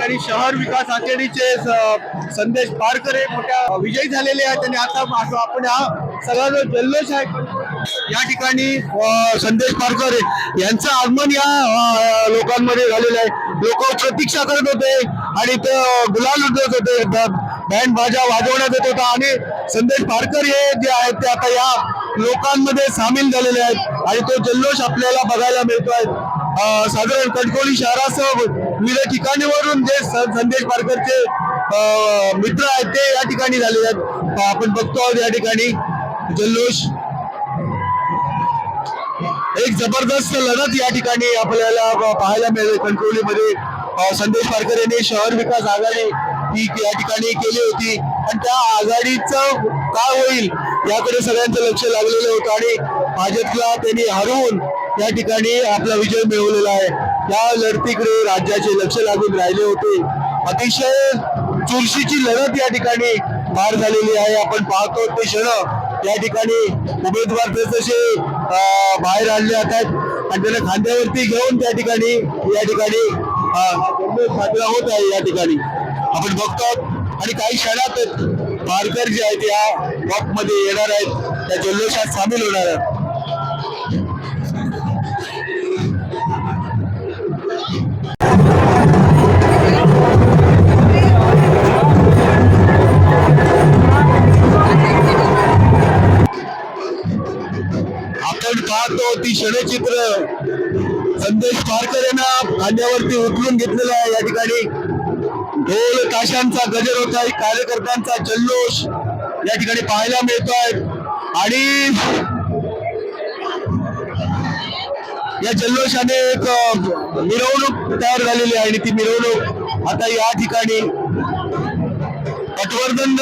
ठिकाणी शहर विकास आघाडीचे संदेश पारकरे मोठ्या विजयी झालेले आहेत आणि आता आपण हा सगळा जो जल्लोष आहे या ठिकाणी संदेश पारकर यांचं आगमन या लोकांमध्ये झालेलं आहे। लोक प्रतीक्षा करत होते आणि ते गुलाल उधळत होते, बँड बाजा वाजवण्यात येत होता आणि संदेश पारकर हे जे आहेत ते आता या लोकांमध्ये सामील झालेले आहेत आणि तो जल्लोष आपल्याला बघायला मिळतोय। साधारण कणकवली शहरासह विविध ठिकाणीवरून जे संदेश पारकरचे मित्र आहेत ते या ठिकाणी झालेले आहेत। आपण बघतो आहोत या ठिकाणी जल्लोष, एक जबरदस्त लढत या ठिकाणी आपल्याला पाहायला मिळेल। कणकवलीमध्ये संदेश पारकर यांनी शहर विकास आघाडी ही या ठिकाणी केली होती आणि त्या आघाडीचं काय होईल याकडे सगळ्यांचं लक्ष लागलेलं होतं आणि भाजपला त्यांनी हरवून या ठिकाणी आपला विजय मिळवलेला आहे। या लढतीकडे राज्याचे लक्ष लागून राहिले होते। अतिशय चुरशीची लढत या ठिकाणी पार झालेली आहे। आपण पाहतो ते क्षण या ठिकाणी उमेदवार जसे बाहेर आणले जातात आणि त्यांना खांद्यावरती घेऊन त्या ठिकाणी या ठिकाणी साजरा होत आहे। या ठिकाणी आपण बघतो आणि काही क्षणात पारकर जे आहेत या वॉक मध्ये येणार आहेत, त्या जल्लोषात सामील होणार आहेत। आपण पाहतो ती क्षणचित्र संदेश पारकर यांना खांद्यावरती उचलून घेतलेला आहे। या ठिकाणी ढोल ताशांचा गजर होत आहे, कार्यकर्त्यांचा जल्लोष या ठिकाणी पाहायला मिळतोय आणि या जल्लोषाने एक मिरवणूक तयार झालेली आहे आणि ती मिरवणूक आता या ठिकाणी पटवर्धन